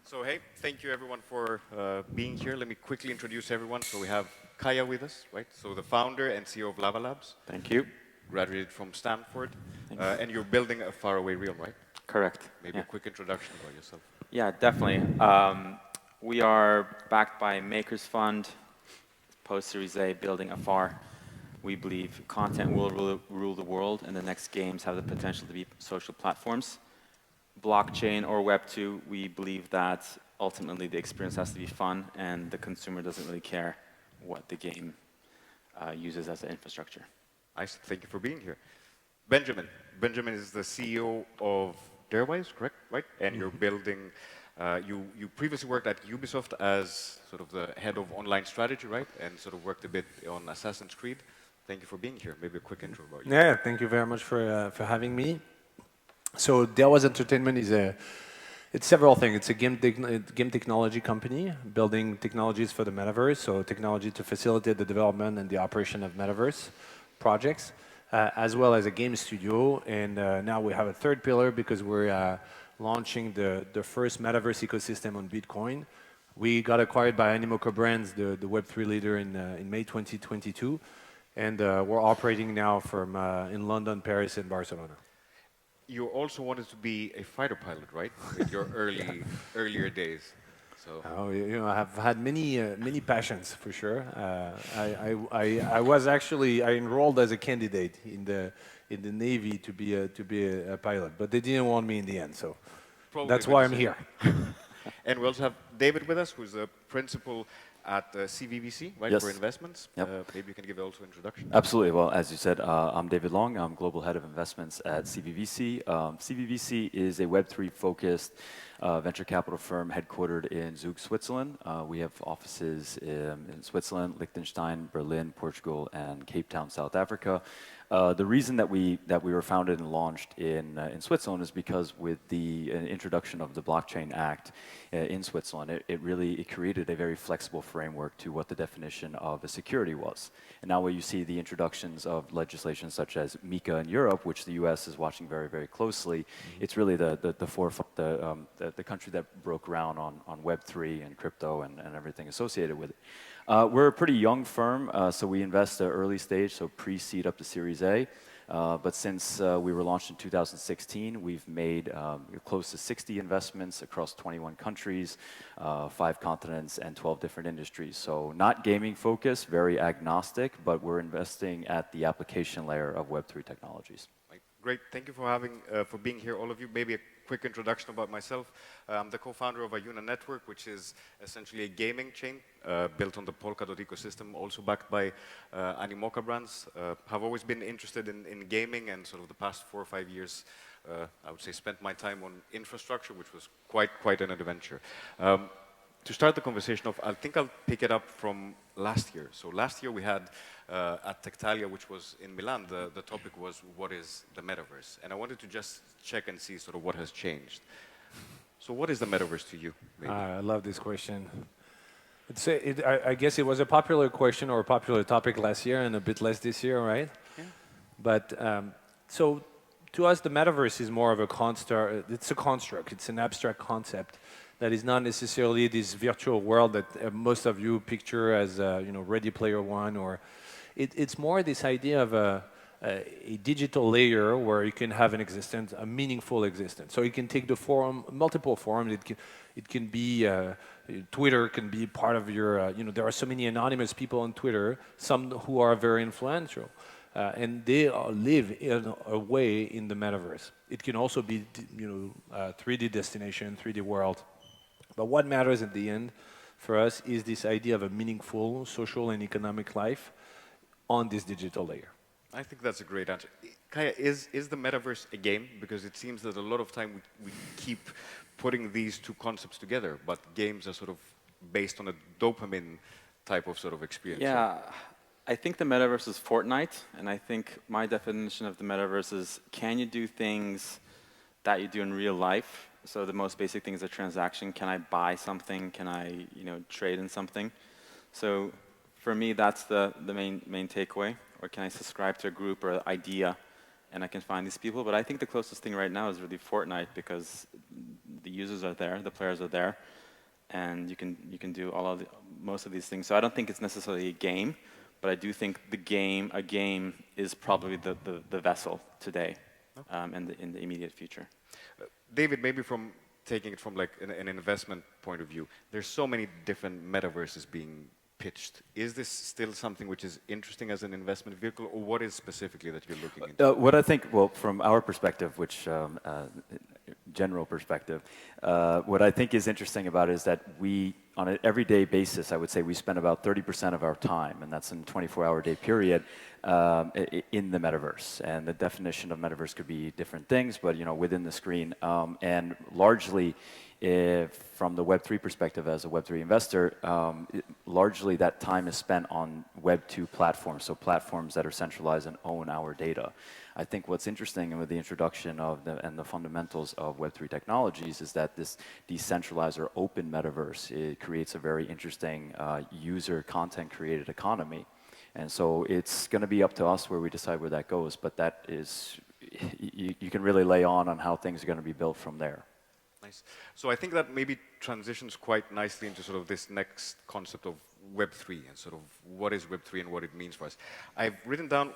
So hey, thank you everyone for being here. Let me quickly introduce everyone. So we have Kaya with us, right? So the founder and CEO of Lava Labs. Thank you. Graduated from Stanford. Thanks. And you're building a faraway realm, right? Correct. Maybe a quick introduction about yourself. Yeah, definitely. We are backed by Makers Fund, post-Series A, building afar. We believe content will rule the world, and the next games have the potential to be social platforms. Blockchain or Web2, we believe that ultimately the experience has to be fun, and the consumer doesn't really care what the game uses as an infrastructure. Nice. Thank you for being here. Benjamin. Benjamin is the CEO of Darewise, correct? Right? And you're building. You previously worked at Ubisoft as sort of the head of online strategy, right? And sort of worked a bit on Assassin's Creed. Thank you for being here. Maybe a quick intro about you. Yeah, thank you very much for having me. So Darewise Entertainment it's several things. It's a game technology company building technologies for the metaverse, so technology to facilitate the development and the operation of metaverse projects, as well as a game studio. And now we have a third pillar because we're launching the first metaverse ecosystem on Bitcoin. We got acquired by Animoca Brands, the Web3 leader, in May 2022, and we're operating now from in London, Paris, and Barcelona. You also wanted to be a fighter pilot, right? In your earlier days. So. Oh, I've had many passions for sure. I was actually I enrolled as a candidate in the Navy to be a pilot, but they didn't want me in the end, so probably that's why I'm here. And we also have David with us, who's the principal at CVVC, right, yes. for investments. Yep. Maybe you can give also an introduction. Absolutely. Well, as you said, I'm David Long. I'm Global Head of Investments at CVVC. CVVC is a Web3 focused venture capital firm headquartered in Zug, Switzerland. We have offices in Switzerland, Liechtenstein, Berlin, Portugal, and Cape Town, South Africa. The reason that we were founded and launched in Switzerland is because with the introduction of the Blockchain Act in Switzerland, it created a very flexible framework to what the definition of a security was. And now where you see the introductions of legislation such as MiCA in Europe, which the US is watching very, very closely, it's really the country that broke ground on Web3 and crypto and everything associated with it. We're a pretty young firm, so we invest at early stage, so pre-seed up to Series A. But since we were launched in 2016, we've made close to 60 investments across 21 countries, 5 continents, and 12 different industries. So not gaming focused, very agnostic, but we're investing at the application layer of Web3 technologies. Great. Thank you for being here, all of you. Maybe a quick introduction about myself. I'm the co-founder of Ajuna Network, which is essentially a gaming chain built on the Polkadot ecosystem, also backed by Animoca Brands. Have always been interested in gaming, and sort of the past 4 or 5 years, I would say, spent my time on infrastructure, which was quite an adventure. To start the conversation off, I think I'll pick it up from last year. So last year we had at Tectalia, which was in Milan, the topic was what is the metaverse? And I wanted to just check and see sort of what has changed. So what is the metaverse to you? I love this question. I guess it was a popular question or a popular topic last year and a bit less this year, right? Yeah. But so to us, the metaverse is more of a construct. It's a construct. It's an abstract concept that is not necessarily this virtual world that most of you picture as Ready Player One, or it's more this idea of a digital layer where you can have an existence, a meaningful existence. So you can take the forum, multiple forums. It can be Twitter can be part of your. There are so many anonymous people on Twitter, some who are very influential, and they live in a way in the metaverse. It can also be 3D destination, 3D world. But what matters at the end for us is this idea of a meaningful social and economic life on this digital layer. I think that's a great answer. Kaya, is the metaverse a game? Because it seems that a lot of time we keep putting these two concepts together, but games are sort of based on a dopamine type of sort of experience. Yeah, I think the metaverse is Fortnite, and I think my definition of the metaverse is, can you do things that you do in real life? So the most basic thing is a transaction. Can I buy something? Can I, trade in something? So for me, that's the main takeaway. Or can I subscribe to a group or an idea and I can find these people. But I think the closest thing right now is really Fortnite, because the users are there, the players are there, and you can do most of these things. So I don't think it's necessarily a game, but I do think a game is probably the vessel today, in the immediate future. David, maybe from taking it from like an investment point of view, there's so many different metaverses being pitched. Is this still something which is interesting as an investment vehicle, or what is specifically that you're looking into? What I think, well, from our perspective, which general perspective, what I think is interesting about it is that we, on an everyday basis, I would say we spend about 30% of our time, and that's in a 24-hour day period, in the metaverse. And the definition of metaverse could be different things, but within the screen, and largely. From the Web3 perspective as a Web3 investor, largely that time is spent on Web2 platforms, so platforms that are centralized and own our data. I think what's interesting with the introduction of and the fundamentals of Web3 technologies is that this decentralized or open metaverse, it creates a very interesting user content created economy. And so it's going to be up to us where we decide where that goes, but that is, you can really lay on how things are going to be built from there. Nice. So I think that maybe transitions quite nicely into sort of this next concept of Web3 and sort of what is Web3 and what it means for us. I've written down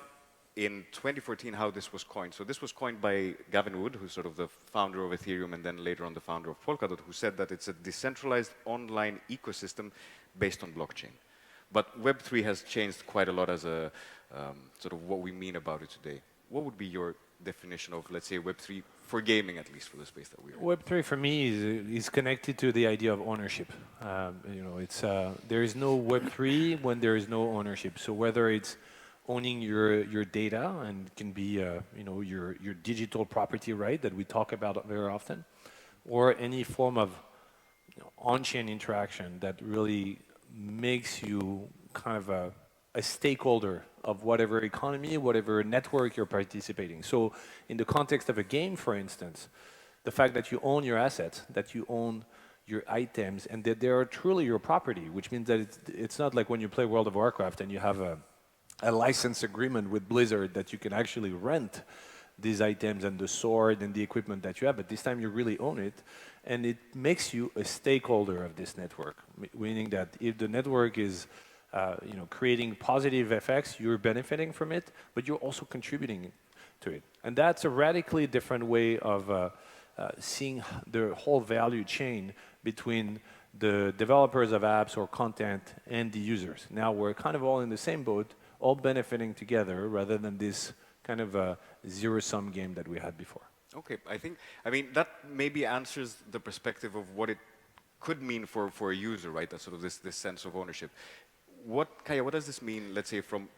in 2014 how this was coined. So this was coined by Gavin Wood, who's sort of the founder of Ethereum and then later on the founder of Polkadot, who said that it's a decentralized online ecosystem based on blockchain. But Web3 has changed quite a lot as a sort of what we mean about it today. What would be your definition of, let's say, Web3 for gaming, at least for the space that we are in? Web3 for me is connected to the idea of ownership. There is no Web3 when there is no ownership. So whether it's owning your data, and it can be your digital property right that we talk about very often, or any form of on-chain interaction that really makes you kind of a stakeholder of whatever economy, whatever network you're participating. So in the context of a game, for instance, the fact that you own your assets, that you own your items, and that they are truly your property, which means that it's not like when you play World of Warcraft and you have a license agreement with Blizzard that you can actually rent these items and the sword and the equipment that you have, but this time you really own it, and it makes you a stakeholder of this network, meaning that if the network is creating positive effects, you're benefiting from it, but you're also contributing to it. And that's a radically different way of seeing the whole value chain between the developers of apps or content and the users. Now we're kind of all in the same boat, all benefiting together, rather than this kind of a zero-sum game that we had before. Okay, I mean, that maybe answers the perspective of what it could mean for a user, right? That sort of this sense of ownership. Kaya, what does this mean, let's say, from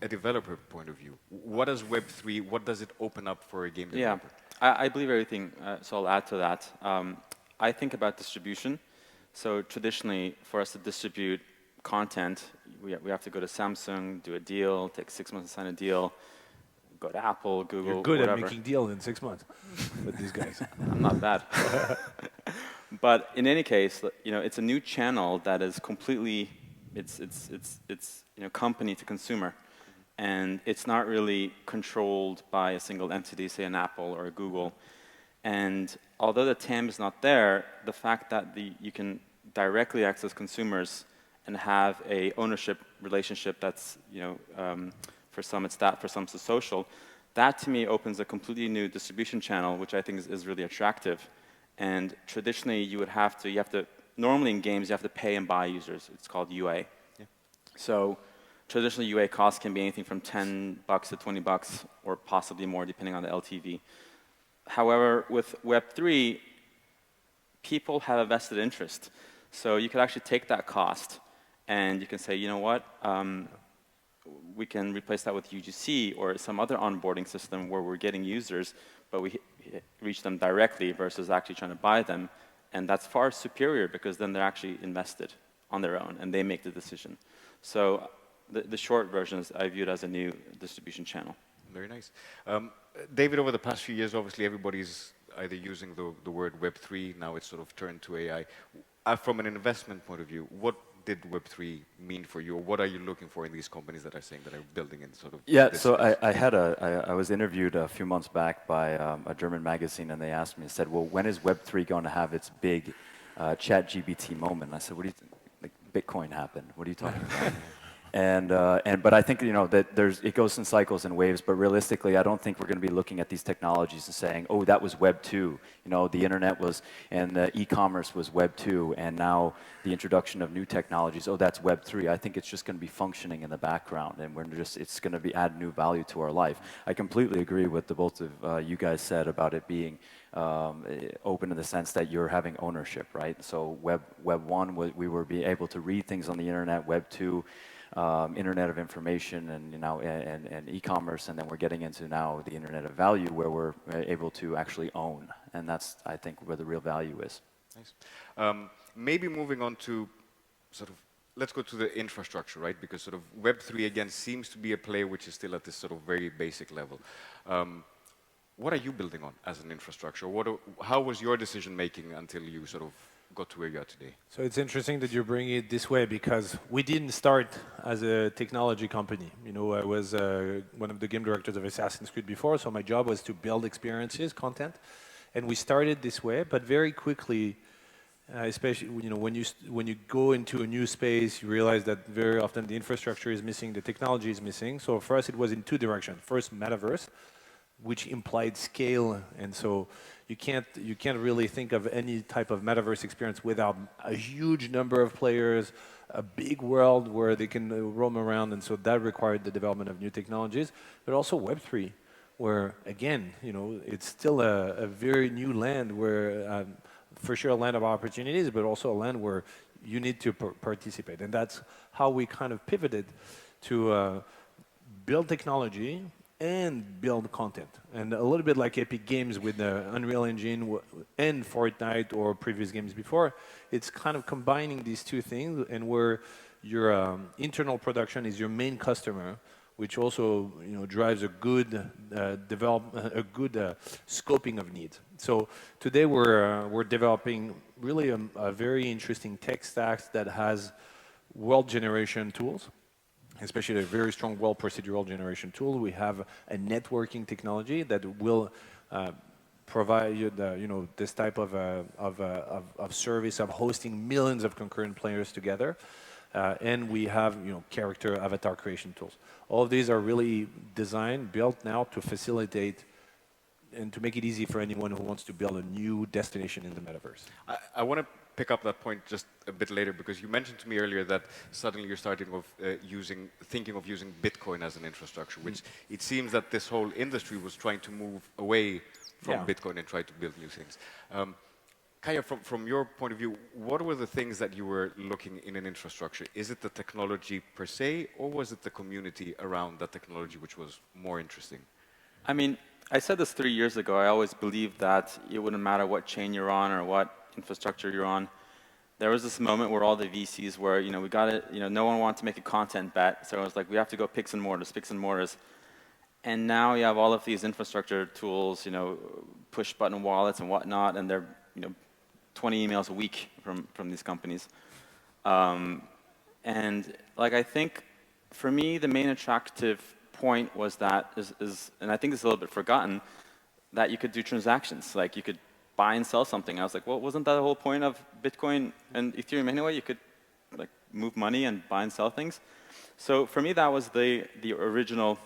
a developer point of view? What does Web3, what does it open up for a game developer? Yeah, I believe everything, so I'll add to that. I think about distribution. So traditionally, for us to distribute content, we have to go to Samsung, do a deal, take 6 months to sign a deal, go to Apple, Google, You're good whatever. at making deals in 6 months with these guys. I'm not bad. But in any case, it's a new channel that is completely, it's company to consumer. And it's not really controlled by a single entity, say an Apple or a Google. And although the TAM is not there, the fact that you can directly access consumers and have a ownership relationship that's, for some it's that, for some it's social, that to me opens a completely new distribution channel, which I think is really attractive. And traditionally, you have to, normally in games, you have to pay and buy users. It's called UA. Yeah. So traditionally, UA costs can be anything from $10 to $20 or possibly more, depending on the LTV. However, with Web3, people have a vested interest. So you could actually take that cost and you can say, you know what, we can replace that with UGC or some other onboarding system where we're getting users, but we reach them directly versus actually trying to buy them. And that's far superior because then they're actually invested on their own and they make the decision. So the short version is I view it as a new distribution channel. Very nice. David, over the past few years, obviously everybody's either using the word Web3, now it's sort of turned to AI. from an investment point of view, what did Web3 mean for you, or what are you looking for in these companies that are saying that are building in sort of Yeah, this so space? I was interviewed a few months back by a German magazine, and they asked me and said, well, when is Web3 going to have its big ChatGPT moment? And I said, what do you think? Like, Bitcoin happened. What are you talking about? But I think, you know, that it goes in cycles and waves, but realistically, I don't think we're going to be looking at these technologies and saying, oh, that was Web 2. You know, the internet was, and the e-commerce was Web 2, and now the introduction of new technologies, oh, that's Web 3. I think it's just going to be functioning in the background, and it's going to be add new value to our life. I completely agree with the both of you guys said about it being open in the sense that you're having ownership, right? So Web 1, we were able to read things on the internet. Web 2, Internet of Information and, you know, and e-commerce, and then we're getting into now the Internet of Value, where we're able to actually own, and that's, I think, where the real value is. Nice. Maybe moving on to sort of, let's go to the infrastructure, right? Because sort of Web3 again seems to be a play which is still at this sort of very basic level. What are you building on as an infrastructure? How was your decision making until you sort of got to where you are today? So it's interesting that you're bringing it this way, because we didn't start as a technology company. You know, I was one of the game directors of Assassin's Creed before, so my job was to build experiences, content, and we started this way. But very quickly, especially, you know, when you go into a new space, you realize that very often the infrastructure is missing, the technology is missing. So for us, it was in two directions. First, metaverse, which implied scale, and so you can't really think of any type of metaverse experience without a huge number of players, a big world where they can roam around, and so that required the development of new technologies, but also Web3, where again, you know, it's still a very new land where, for sure, a land of opportunities, but also a land where you need to participate, and that's how we kind of pivoted to build technology and build content. And a little bit like Epic Games with the Unreal Engine and Fortnite or previous games before, it's kind of combining these two things, and where your internal production is your main customer, which also, you know, drives a good scoping of needs. So today we're developing really a very interesting tech stack that has world generation tools, especially a very strong world procedural generation tool. We have a networking technology that will provide you this type of service of hosting millions of concurrent players together. And we have, you know, character avatar creation tools. All of these are really designed, built now to facilitate and to make it easy for anyone who wants to build a new destination in the metaverse. I want to pick up that point just a bit later, because you mentioned to me earlier that suddenly you're starting of thinking of using Bitcoin as an infrastructure, which it seems that this whole industry was trying to move away from Bitcoin and try to build new things. Kaya, from your point of view, what were the things that you were looking in an infrastructure? Is it the technology per se, or was it the community around that technology which was more interesting? I mean, I said this 3 years ago. I always believed that it wouldn't matter what chain you're on or what infrastructure you're on. There was this moment where all the VCs were, you know, we got it, you know, no one wanted to make a content bet. So it was like, we have to go picks and mortars. And now you have all of these infrastructure tools, you know, push button wallets and whatnot, and they're, you know, 20 emails a week from these companies. And like, I think for me, the main attractive point was that and I think this is a little bit forgotten, that you could do transactions. Like, you could buy and sell something. I was like, well, wasn't that the whole point of Bitcoin and Ethereum anyway? You could like move money and buy and sell things. So for me, that was the original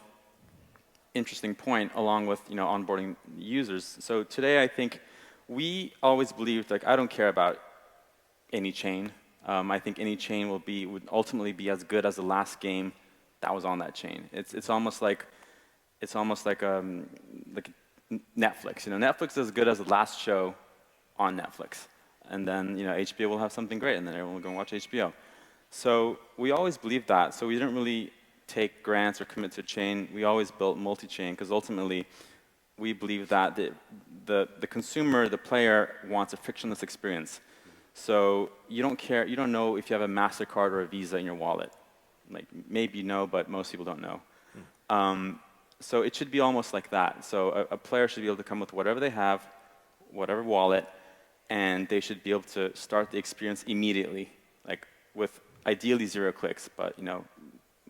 interesting point, along with, you know, onboarding users. So today, I think we always believed, like, I don't care about any chain. I think any chain would ultimately be as good as the last game that was on that chain. It's almost like Netflix. You know, Netflix is as good as the last show on Netflix, and then, you know, HBO will have something great, and then everyone will go and watch HBO. So we always believed that. So we didn't really take grants or commit to a chain. We always built multi-chain, because ultimately we believe that the consumer, the player, wants a frictionless experience. So you don't care. You don't know if you have a MasterCard or a Visa in your wallet. Like, maybe you know, but most people don't know. So it should be almost like that. So a player should be able to come with whatever they have, whatever wallet, and they should be able to start the experience immediately, like with ideally 0 clicks, but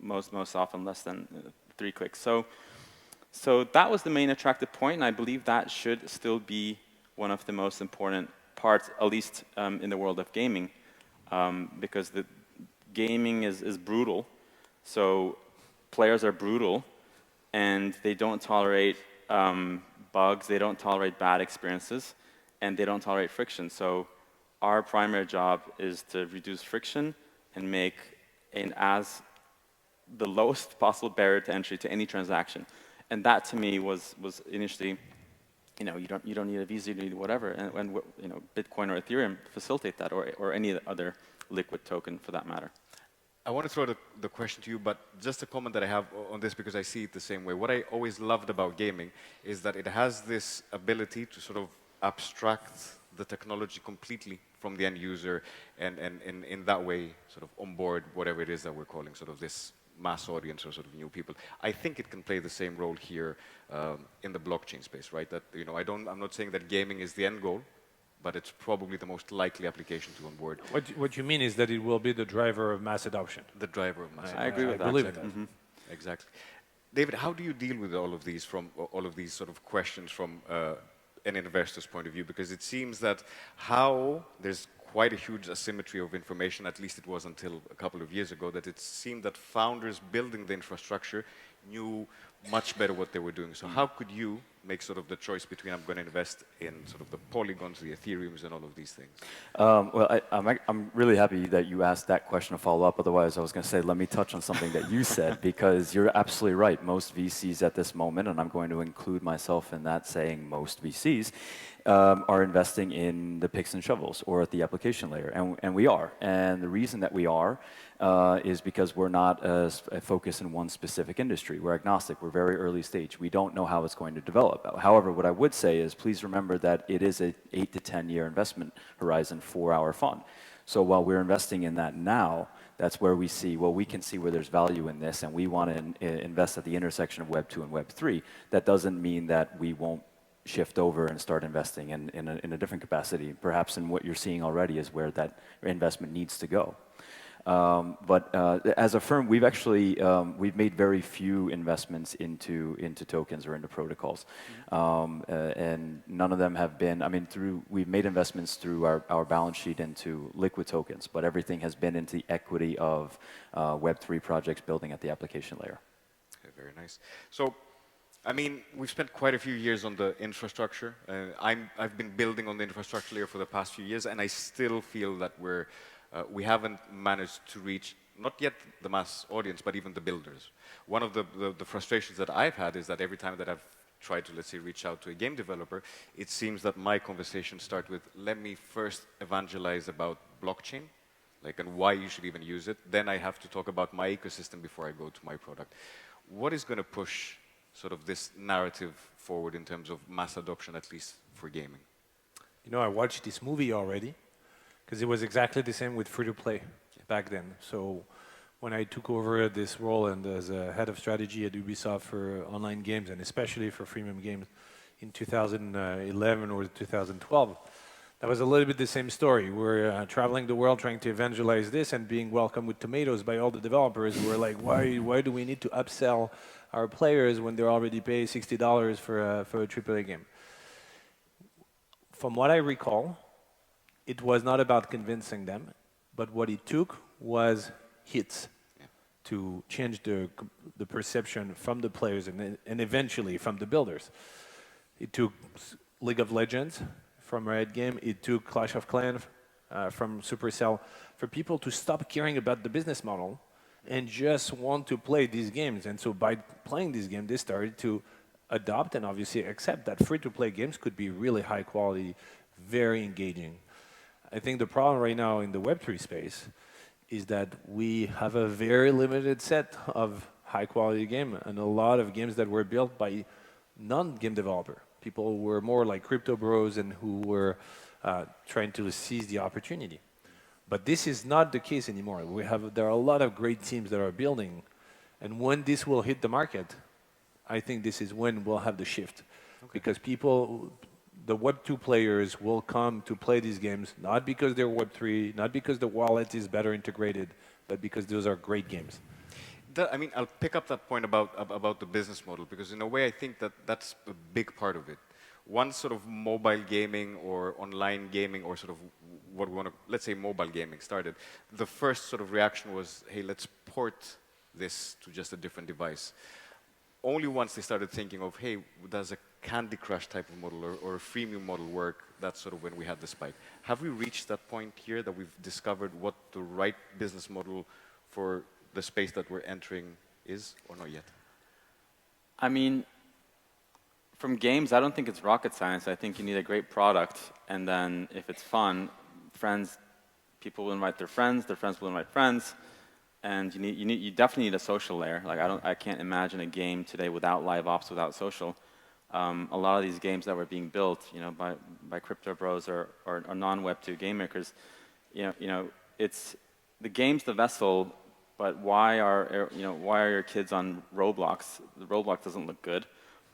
most often less than 3 clicks. So that was the main attractive point, and I believe that should still be one of the most important parts, at least in the world of gaming, because the gaming is brutal. So players are brutal, and they don't tolerate bugs, they don't tolerate bad experiences, and they don't tolerate friction. So our primary job is to reduce friction and make the lowest possible barrier to entry to any transaction. And that to me was initially, you don't need a Visa, you need whatever, and Bitcoin or Ethereum facilitate that, or any other liquid token for that matter. I want to throw the question to you, but just a comment that I have on this because I see it the same way. What I always loved about gaming is that it has this ability to sort of abstract the technology completely from the end user and in that way sort of onboard whatever it is that we're calling sort of this mass audience or sort of new people. I think it can play the same role here in the blockchain space, right? That I'm not saying that gaming is the end goal, but it's probably the most likely application to onboard. What you mean is that it will be the driver of mass adoption. The driver of mass adoption. I agree with that. I believe Exactly. that. Exactly. David, how do you deal with all of these sort of questions from an investor's point of view? Because it seems that there's quite a huge asymmetry of information, at least it was until a couple of years ago, that it seemed that founders building the infrastructure knew much better what they were doing. So how could you make sort of the choice between I'm going to invest in sort of the Polygons, the Ethereums, and all of these things? Well, I'm really happy that you asked that question to follow up. Otherwise, I was going to say, let me touch on something that you said, because you're absolutely right. Most VCs at this moment, and I'm going to include myself in that saying most VCs, are investing in the picks and shovels or at the application layer, and we are. And the reason that we are is because we're not focused in one specific industry. We're agnostic. We're very early stage. We don't know how it's going to develop. However, what I would say is please remember that it is an 8 to 10 year investment horizon for our fund. So while we're investing in that now, that's where we see, well, we can see where there's value in this, and we want to invest at the intersection of Web 2 and Web 3. That doesn't mean that we won't shift over and start investing in a different capacity. Perhaps in what you're seeing already is where that investment needs to go. But as a firm, we've actually we've made very few investments into tokens or into protocols, and none of them have been. I mean, we've made investments through our balance sheet into liquid tokens, but everything has been into the equity of Web3 projects building at the application layer. Okay, very nice. So, I mean, we've spent quite a few years on the infrastructure. I've been building on the infrastructure layer for the past few years, and I still feel that we haven't managed to reach, not yet the mass audience, but even the builders. One of the frustrations that I've had is that every time that I've tried to, let's say, reach out to a game developer, it seems that my conversations start with, let me first evangelize about blockchain, and why you should even use it. Then I have to talk about my ecosystem before I go to my product. What is going to push sort of this narrative forward in terms of mass adoption, at least for gaming? I watched this movie already, because it was exactly the same with free-to-play back then. So when I took over this role and as a head of strategy at Ubisoft for online games, and especially for freemium games in 2011 or 2012, that was a little bit the same story. We're traveling the world trying to evangelize this and being welcomed with tomatoes by all the developers who were like, why do we need to upsell our players when they're already paying $60 for a AAA game? From what I recall, it was not about convincing them, but what it took was hits to change the perception from the players and eventually from the builders. It took League of Legends from Riot Games, it took Clash of Clans from Supercell, for people to stop caring about the business model and just want to play these games. And so by playing these games, they started to adopt and obviously accept that free-to-play games could be really high quality, very engaging. I think the problem right now in the Web3 space is that we have a very limited set of high-quality games and a lot of games that were built by non-game developer. People who were more like crypto bros and who were trying to seize the opportunity. But this is not the case anymore. There are a lot of great teams that are building, and when this will hit the market, I think this is when we'll have the shift. Okay. Because the Web2 players will come to play these games, not because they're Web3, not because the wallet is better integrated, but because those are great games. I mean, I'll pick up that point about the business model, because in a way I think that that's a big part of it. Once sort of mobile gaming or online gaming or sort of what we want to, let's say mobile gaming started, the first sort of reaction was, hey, let's port this to just a different device. Only once they started thinking of, hey, does a Candy Crush type of model or a freemium model work, that's sort of when we had the spike. Have we reached that point here that we've discovered what the right business model for the space that we're entering is, or not yet? I mean, from games, I don't think it's rocket science. I think you need a great product, and then if it's fun, people will invite their friends will invite friends, and you definitely need a social layer. Like I can't imagine a game today without live ops, without social. A lot of these games that were being built, by crypto bros or non-Web2 game makers, it's the game's the vessel. But why are your kids on Roblox? The Roblox doesn't look good,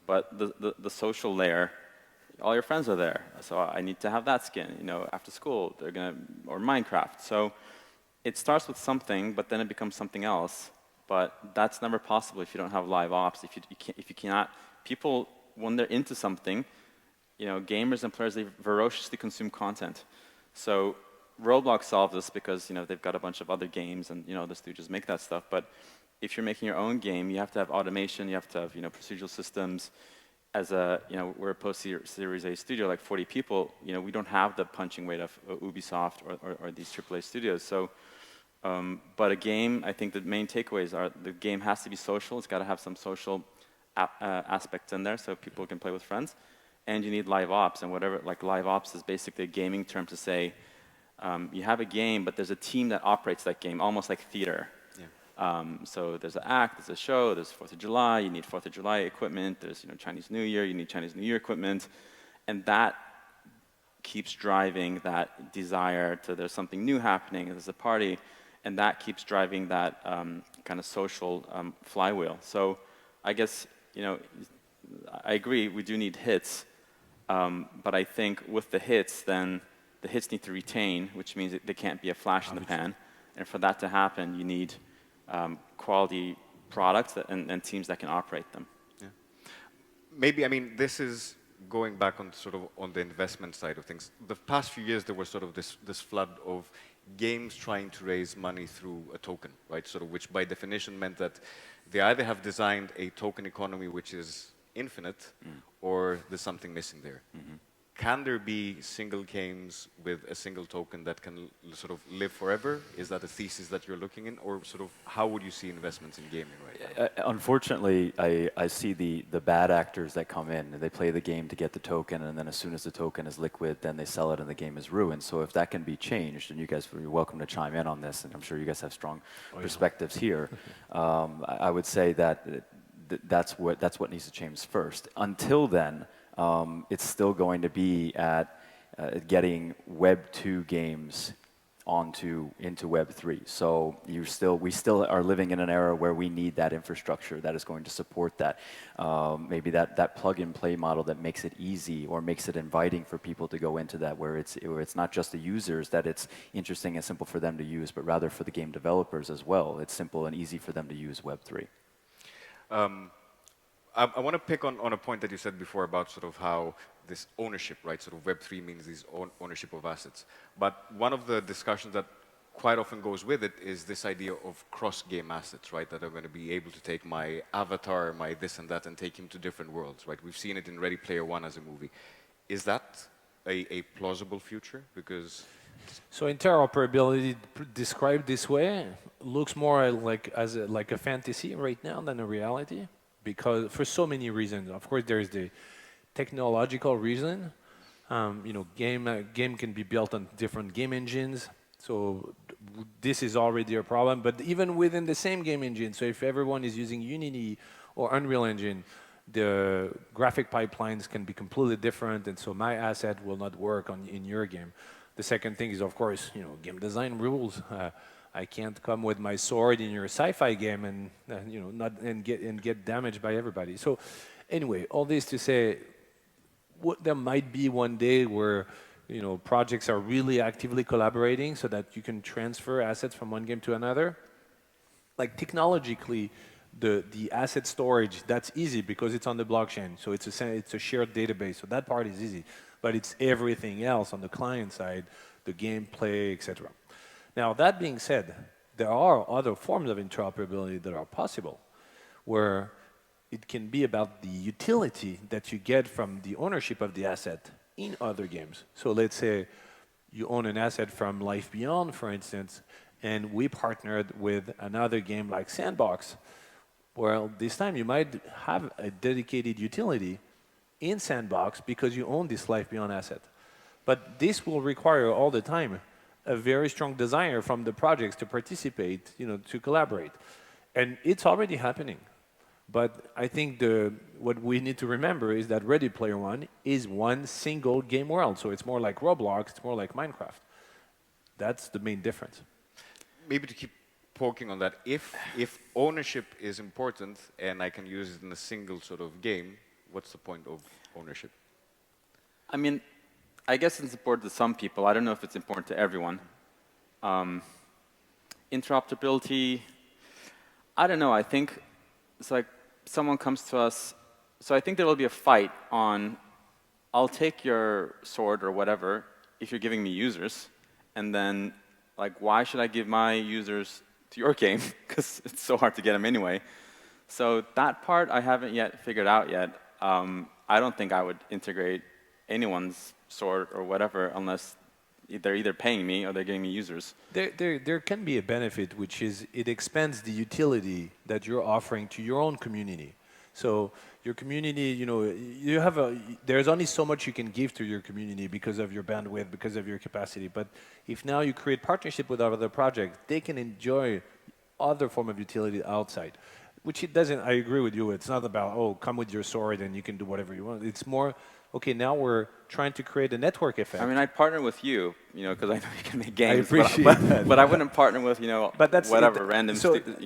but the social layer, all your friends are there. So I need to have that skin. After school or Minecraft. So it starts with something, but then it becomes something else. But that's never possible if you don't have live ops. If you cannot, people when they're into something, gamers and players, they ferociously consume content. So Roblox solved this because they've got a bunch of other games and the studios make that stuff. But if you're making your own game, you have to have automation, you have to have procedural systems. As we're a post-Series A studio, like 40 people. We don't have the punching weight of Ubisoft or these AAA studios. So, but a game, I think the main takeaways are the game has to be social. It's got to have some social aspects in there so people can play with friends, and you need live ops and whatever. Like live ops is basically a gaming term to say. You have a game, but there's a team that operates that game, almost like theater. Yeah. So there's an act, there's a show, there's 4th of July, you need 4th of July equipment, there's Chinese New Year, you need Chinese New Year equipment, and that keeps driving that desire to there's something new happening, there's a party, and that keeps driving that kind of social flywheel. So I guess, I agree, we do need hits, but I think with the hits, then the hits need to retain, which means that they can't be a flash in the pan. And for that to happen, you need quality products and teams that can operate them. Yeah. Maybe, this is going back on sort of on the investment side of things. The past few years, there was sort of this flood of games trying to raise money through a token, right? Sort of which by definition meant that they either have designed a token economy which is infinite, or there's something missing there. Mm-hmm. Can there be single games with a single token that can sort of live forever? Is that a thesis that you're looking in? Or sort of how would you see investments in gaming right now? Unfortunately, I see the bad actors that come in and they play the game to get the token, and then as soon as the token is liquid, then they sell it and the game is ruined. So if that can be changed, and you guys are welcome to chime in on this, and I'm sure you guys have strong perspectives here, I would say that that's what needs to change first. Until then, it's still going to be at getting Web 2 games into Web 3. So we still are living in an era where we need that infrastructure that is going to support that. Maybe that plug-and-play model that makes it easy or makes it inviting for people to go into that, where it's not just the users that it's interesting and simple for them to use, but rather for the game developers as well. It's simple and easy for them to use Web 3. I want to pick on a point that you said before about sort of how this ownership, right? Sort of Web3 means this ownership of assets. But one of the discussions that quite often goes with it is this idea of cross-game assets, right? That I'm going to be able to take my avatar, my this and that, and take him to different worlds, right? We've seen it in Ready Player One as a movie. Is that a plausible future? Because so interoperability described this way looks more like a fantasy right now than a reality. Because for so many reasons, of course, there's the technological reason. Game can be built on different game engines, so this is already a problem. But even within the same game engine, so if everyone is using Unity or Unreal Engine, the graphic pipelines can be completely different, and so my asset will not work in your game. The second thing is, of course, game design rules. I can't come with my sword in your sci-fi game and get damaged by everybody. So, anyway, all this to say, there might be one day where projects are really actively collaborating so that you can transfer assets from one game to another. Like technologically, the asset storage, that's easy because it's on the blockchain. So it's a shared database. So that part is easy. But it's everything else on the client side, the gameplay, etc. Now, that being said, there are other forms of interoperability that are possible, where it can be about the utility that you get from the ownership of the asset in other games. So let's say you own an asset from Life Beyond, for instance, and we partnered with another game like Sandbox. Well, this time you might have a dedicated utility in Sandbox because you own this Life Beyond asset. But this will require all the time a very strong desire from the projects to participate, to collaborate. And it's already happening. But I think what we need to remember is that Ready Player One is one single game world. So it's more like Roblox, it's more like Minecraft. That's the main difference. Maybe to keep poking on that, if ownership is important and I can use it in a single sort of game, what's the point of ownership? I mean, I guess it's important to some people. I don't know if it's important to everyone. Interoperability, I don't know. I think it's like someone comes to us. So I think there will be a fight on, I'll take your sword or whatever if you're giving me users, and then like, why should I give my users to your game? Because it's so hard to get them anyway. So that part I haven't yet figured out yet. I don't think I would integrate anyone's sword or whatever unless they're either paying me or they're giving me users. There can be a benefit, which is it expands the utility that you're offering to your own community. So your community, there's only so much you can give to your community because of your bandwidth, because of your capacity. But if now you create partnership with other projects, they can enjoy other form of utility outside. Which it doesn't, I agree with you, it's not about, oh, come with your sword and you can do whatever you want. It's more, okay, now we're trying to create a network effect. I mean, I'd partner with you, because I know you can make games. I appreciate that. But I wouldn't partner with, but that's whatever, random,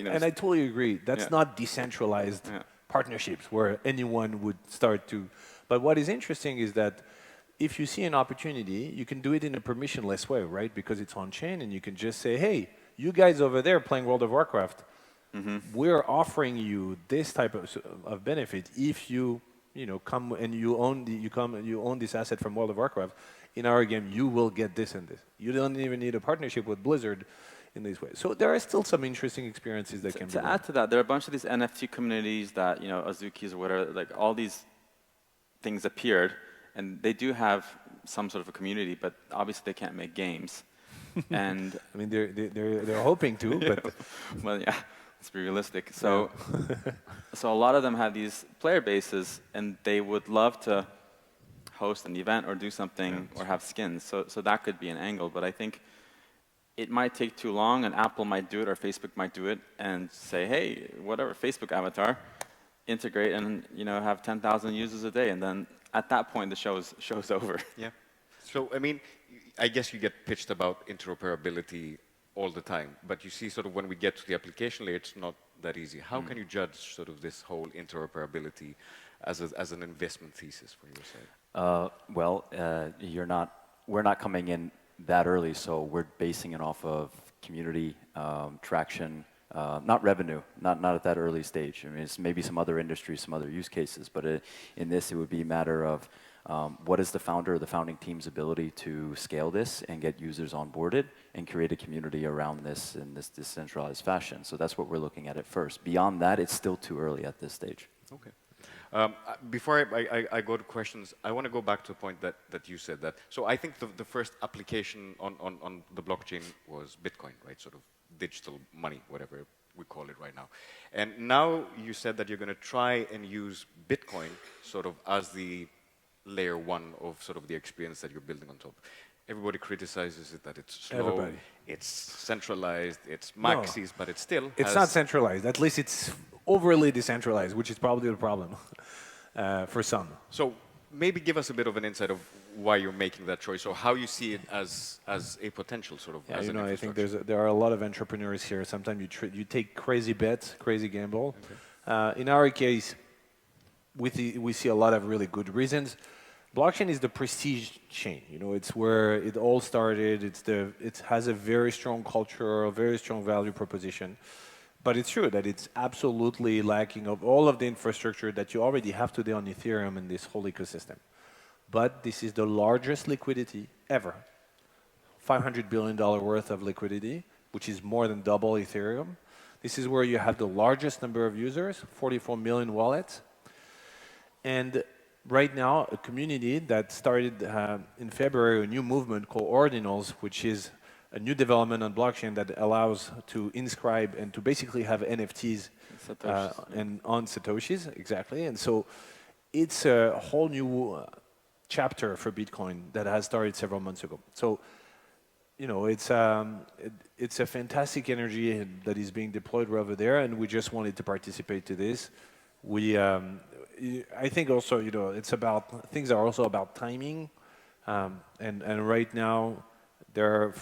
And I totally agree. That's not decentralized partnerships where anyone would start to. But what is interesting is that if you see an opportunity, you can do it in a permissionless way, right? Because it's on-chain and you can just say, hey, you guys over there playing World of Warcraft, we're offering you this type of benefit if you come and you own this asset from World of Warcraft. In our game, you will get this and this. You don't even need a partnership with Blizzard in this way. So there are still some interesting experiences that can be. To add to that, there are a bunch of these NFT communities that Azukis or whatever, like all these things appeared, and they do have some sort of a community, but obviously they can't make games. And I mean, they're hoping to, but well, yeah. Let's be realistic. So, so a lot of them have these player bases, and they would love to host an event or do something or have skins. So that could be an angle. But I think it might take too long, and Apple might do it or Facebook might do it and say, hey, whatever, Facebook avatar, integrate and have 10,000 users a day. And then at that point, the show's over. Yeah. So, I mean, I guess you get pitched about interoperability all the time, but you see sort of when we get to the application layer, it's not that easy. How can you judge sort of this whole interoperability as an investment thesis for your side? We're not coming in that early, so we're basing it off of community traction, not revenue, not at that early stage. I mean, it's maybe some other industries, some other use cases, but in this, it would be a matter of what is the founder or the founding team's ability to scale this and get users onboarded and create a community around this in this decentralized fashion. So that's what we're looking at first. Beyond that, it's still too early at this stage. Okay. Before I go to questions, I want to go back to a point that you said that. So I think the first application on the blockchain was Bitcoin, right? Sort of digital money, whatever we call it right now. And now you said that you're going to try and use Bitcoin sort of as the layer one of sort of the experience that you're building on top. Everybody criticizes it that it's slow, it's centralized, it's maxis, but it's still it's not centralized. At least it's overly decentralized, which is probably the problem for some. So maybe give us a bit of an insight of why you're making that choice, or how you see it as a potential sort of. Yeah, I think there are a lot of entrepreneurs here. Sometimes you take crazy bets, crazy gamble. Okay. In our case, we see a lot of really good reasons. Blockchain is the prestige chain. You know, it's where it all started. It has a very strong culture, a very strong value proposition. But it's true that it's absolutely lacking of all of the infrastructure that you already have today on Ethereum in this whole ecosystem. But this is the largest liquidity ever. $500 billion worth of liquidity, which is more than double Ethereum. This is where you have the largest number of users, 44 million wallets. And right now, a community that started in February, a new movement called Ordinals, which is a new development on blockchain that allows to inscribe and to basically have NFTs and on Satoshis, exactly. And so it's a whole new chapter for Bitcoin that has started several months ago. So, you know, it's a fantastic energy that is being deployed over there, and we just wanted to participate to this. I think also, you know, things are also about timing, and right now there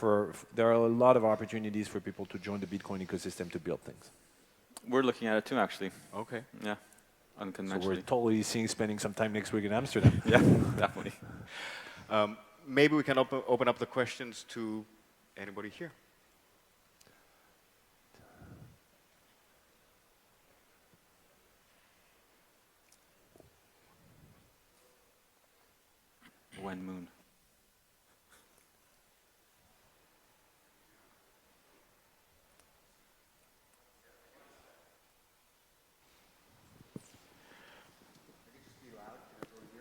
are a lot of opportunities for people to join the Bitcoin ecosystem to build things. We're looking at it too, actually. Okay. Yeah, So unconventionally. we're totally spending some time next week in Amsterdam. Yeah, definitely. Maybe we can open up the questions to anybody here. When Moon.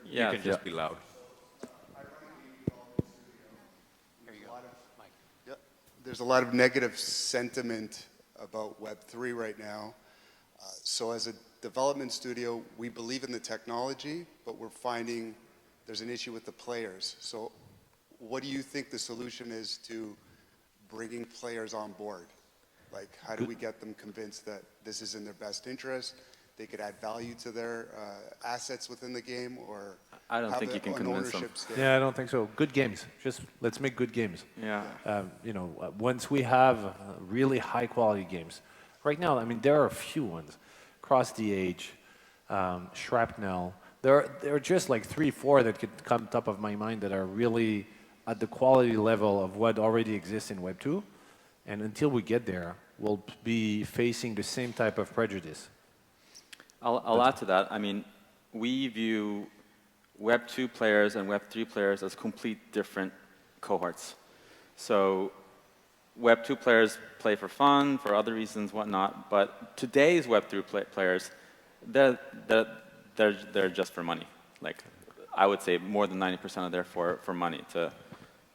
You can just be loud. There's a lot of negative sentiment about Web3 right now. So as a development studio, we believe in the technology, but we're finding there's an issue with the players. So what do you think the solution is to bringing players on board? Like, how do we get them convinced that this is in their best interest? They could add value to their assets within the game, or I don't think you can convince them. Yeah, I don't think so. Good games. Just let's make good games. Yeah. You know, once we have really high quality games. Right now, I mean, there are a few ones. Cross the Age, Shrapnel. There are just like 3, 4 that could come top of my mind that are really at the quality level of what already exists in Web 2. And until we get there, we'll be facing the same type of prejudice. I'll add to that. I mean, we view Web 2 players and Web 3 players as complete different cohorts. So Web 2 players play for fun, for other reasons, whatnot. But today's Web 3 players, they're just for money. Like, I would say more than 90% are there for money, to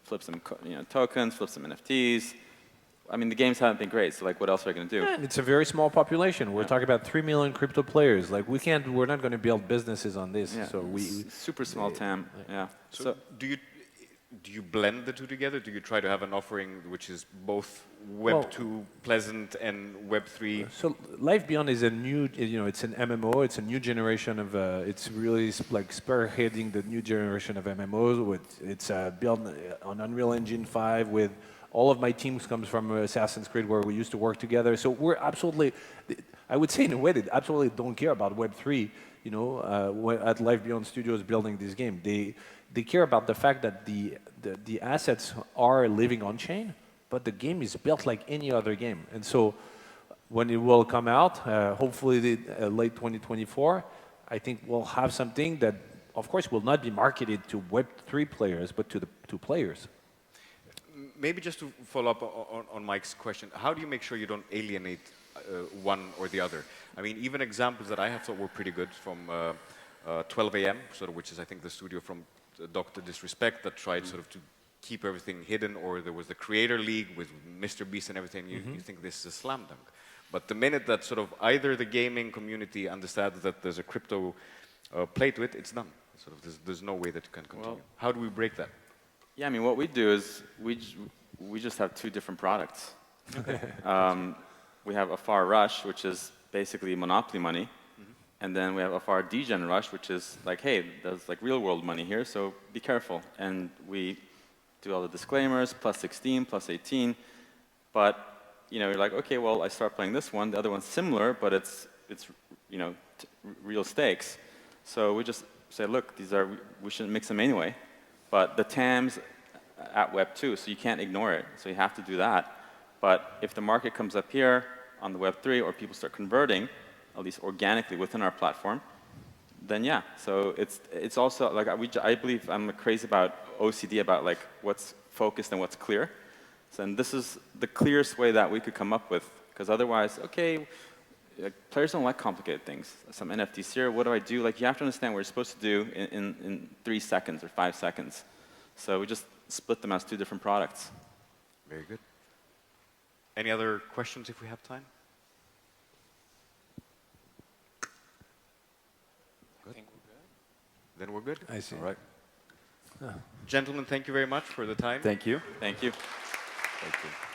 flip some tokens, flip some NFTs. I mean, the games haven't been great, so like, what else are we going to do? Yeah, it's a very small population. We're talking about 3 million crypto players. Like, we're not going to build businesses on this. Yeah. So super small TAM. Yeah. So do you blend the two together? Do you try to have an offering which is both Web 2 pleasant and Web 3? So Life Beyond is a new, it's an MMO. It's a new generation of, it's really like spearheading the new generation of MMOs. It's built on Unreal Engine 5 with all of my teams comes from Assassin's Creed, where we used to work together. So we're absolutely, I would say in a way, they absolutely don't care about Web3, at Life Beyond Studios building this game. They care about the fact that the assets are living on chain, but the game is built like any other game. And so when it will come out, hopefully late 2024, I think we'll have something that, of course, will not be marketed to Web3 players, but to players. Maybe just to follow up on Mike's question, how do you make sure you don't alienate one or the other? I mean, even examples that I have thought were pretty good from 12 AM, which is, I think, the studio from Dr. Disrespect that tried sort of to keep everything hidden, or there was the Creator League with Mr. Beast and everything. You think this is a slam dunk. But the minute that sort of either the gaming community understands that there's a crypto play to it, it's done. Sort of there's no way that you can continue. Well, how do we break that? Yeah, I mean, what we do is we just have 2 different products. We have Afar Rush, which is basically monopoly money, and then we have Afar Degen Rush, which is like, hey, there's like real world money here, so be careful. And we do all the disclaimers, plus 16, plus 18, but you're like, okay, well, I start playing this one, the other one's similar, but it's real stakes. So we just say, look, we shouldn't mix them anyway. But the TAM's at Web 2, so you can't ignore it. So you have to do that. But if the market comes up here on the Web 3, or people start converting, at least organically within our platform, then yeah. So it's also like I believe I'm crazy about OCD, about like what's focused and what's clear. So, and this is the clearest way that we could come up with, because otherwise, okay, players don't like complicated things. Some NFTs here, what do I do? Like, you have to understand what you're supposed to do in 3 seconds or 5 seconds. So we just split them as 2 different products. Very good. Any other questions if we have time? Good. Then we're good. I see. All right. Gentlemen, thank you very much for the time. Thank you. Thank you. Thank you.